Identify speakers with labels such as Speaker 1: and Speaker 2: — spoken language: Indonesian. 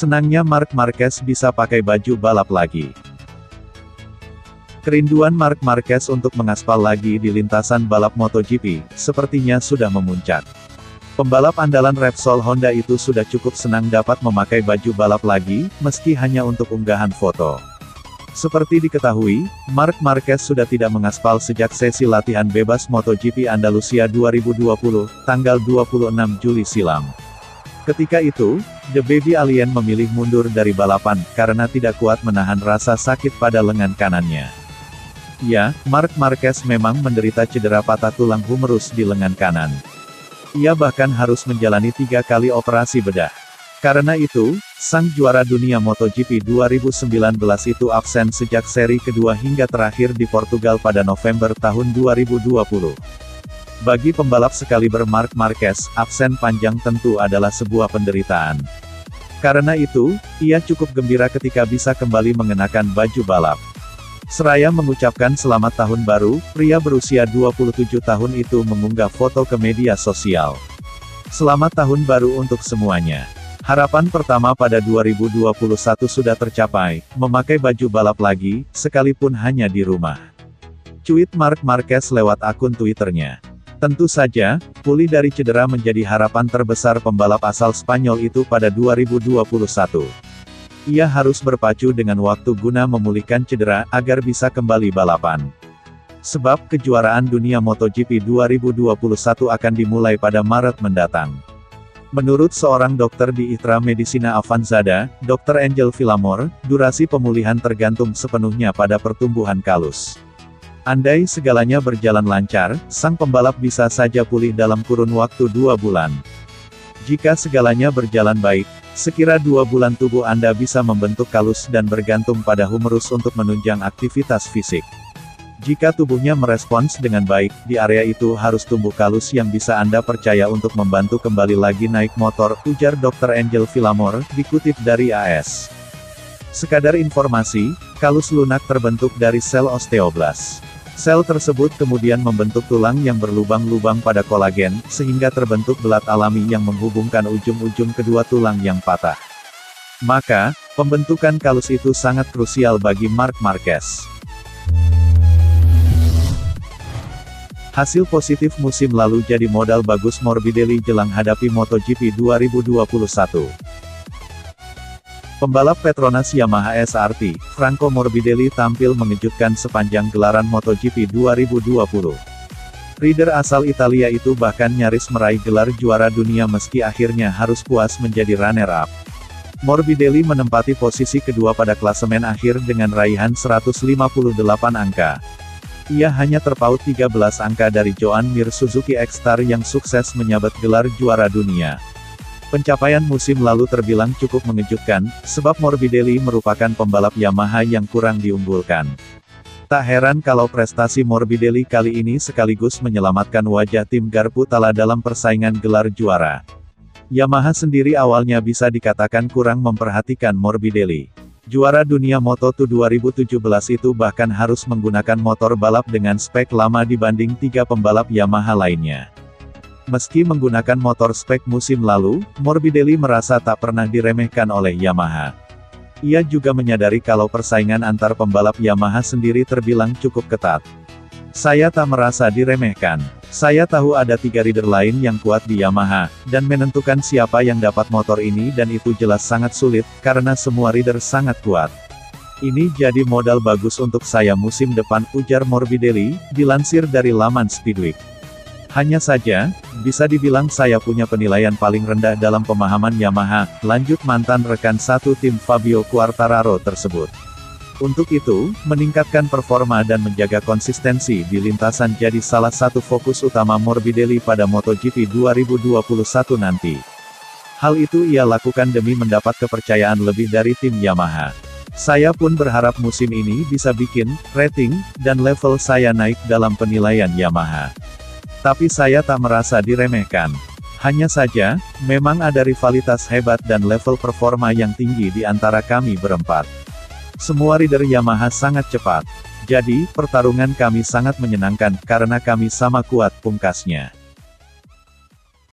Speaker 1: Senangnya Marc Marquez bisa pakai baju balap lagi. Kerinduan Marc Marquez untuk mengaspal lagi di lintasan balap MotoGP, sepertinya sudah memuncak. Pembalap andalan Repsol Honda itu sudah cukup senang dapat memakai baju balap lagi, meski hanya untuk unggahan foto. Seperti diketahui, Marc Marquez sudah tidak mengaspal sejak sesi latihan bebas MotoGP Andalusia 2020, tanggal 26 Juli silam. Ketika itu, The Baby Alien memilih mundur dari balapan, karena tidak kuat menahan rasa sakit pada lengan kanannya. Ya, Marc Marquez memang menderita cedera patah tulang humerus di lengan kanan. Ia bahkan harus menjalani 3 kali operasi bedah. Karena itu, sang juara dunia MotoGP 2019 itu absen sejak seri kedua hingga terakhir di Portugal pada November tahun 2020. Bagi pembalap sekaliber Marc Marquez, absen panjang tentu adalah sebuah penderitaan. Karena itu, ia cukup gembira ketika bisa kembali mengenakan baju balap. Seraya mengucapkan selamat tahun baru, pria berusia 27 tahun itu mengunggah foto ke media sosial. Selamat tahun baru untuk semuanya. Harapan pertama pada 2021 sudah tercapai, memakai baju balap lagi, sekalipun hanya di rumah. Cuit Marc Marquez lewat akun Twitternya. Tentu saja, pulih dari cedera menjadi harapan terbesar pembalap asal Spanyol itu pada 2021. Ia harus berpacu dengan waktu guna memulihkan cedera, agar bisa kembali balapan. Sebab kejuaraan dunia MotoGP 2021 akan dimulai pada Maret mendatang. Menurut seorang dokter di IHRA Medicina Avanzada, Dr. Angel Villamor, durasi pemulihan tergantung sepenuhnya pada pertumbuhan kalus. Andai segalanya berjalan lancar, sang pembalap bisa saja pulih dalam kurun waktu 2 bulan. Jika segalanya berjalan baik, sekira 2 bulan tubuh Anda bisa membentuk kalus dan bergantung pada humerus untuk menunjang aktivitas fisik. Jika tubuhnya merespons dengan baik, di area itu harus tumbuh kalus yang bisa Anda percaya untuk membantu kembali lagi naik motor, ujar Dr. Angel Villamor, dikutip dari AS. Sekadar informasi, kalus lunak terbentuk dari sel osteoblas. Sel tersebut kemudian membentuk tulang yang berlubang-lubang pada kolagen, sehingga terbentuk belat alami yang menghubungkan ujung-ujung kedua tulang yang patah. Maka, pembentukan kalus itu sangat krusial bagi Marc Marquez. Hasil positif musim lalu jadi modal bagus Morbidelli jelang hadapi MotoGP 2021. Pembalap Petronas Yamaha SRT, Franco Morbidelli tampil mengejutkan sepanjang gelaran MotoGP 2020. Rider asal Italia itu bahkan nyaris meraih gelar juara dunia meski akhirnya harus puas menjadi runner-up. Morbidelli menempati posisi kedua pada klasemen akhir dengan raihan 158 angka. Ia hanya terpaut 13 angka dari Joan Mir Suzuki X-Star yang sukses menyabet gelar juara dunia. Pencapaian musim lalu terbilang cukup mengejutkan, sebab Morbidelli merupakan pembalap Yamaha yang kurang diunggulkan. Tak heran kalau prestasi Morbidelli kali ini sekaligus menyelamatkan wajah tim Garputala dalam persaingan gelar juara. Yamaha sendiri awalnya bisa dikatakan kurang memperhatikan Morbidelli. Juara dunia Moto2 2017 itu bahkan harus menggunakan motor balap dengan spek lama dibanding 3 pembalap Yamaha lainnya. Meski menggunakan motor spek musim lalu, Morbidelli merasa tak pernah diremehkan oleh Yamaha. Ia juga menyadari kalau persaingan antar pembalap Yamaha sendiri terbilang cukup ketat. Saya tak merasa diremehkan. Saya tahu ada 3 rider lain yang kuat di Yamaha, dan menentukan siapa yang dapat motor ini dan itu jelas sangat sulit, karena semua rider sangat kuat. Ini jadi modal bagus untuk saya musim depan, ujar Morbidelli, dilansir dari laman Speedweek. Hanya saja, bisa dibilang saya punya penilaian paling rendah dalam pemahaman Yamaha, lanjut mantan rekan satu tim Fabio Quartararo tersebut. Untuk itu, meningkatkan performa dan menjaga konsistensi di lintasan jadi salah satu fokus utama Morbidelli pada MotoGP 2021 nanti. Hal itu ia lakukan demi mendapat kepercayaan lebih dari tim Yamaha. Saya pun berharap musim ini bisa bikin rating dan level saya naik dalam penilaian Yamaha. Tapi saya tak merasa diremehkan. Hanya saja, memang ada rivalitas hebat dan level performa yang tinggi di antara kami berempat. Semua rider Yamaha sangat cepat. Jadi, pertarungan kami sangat menyenangkan, karena kami sama kuat, pungkasnya.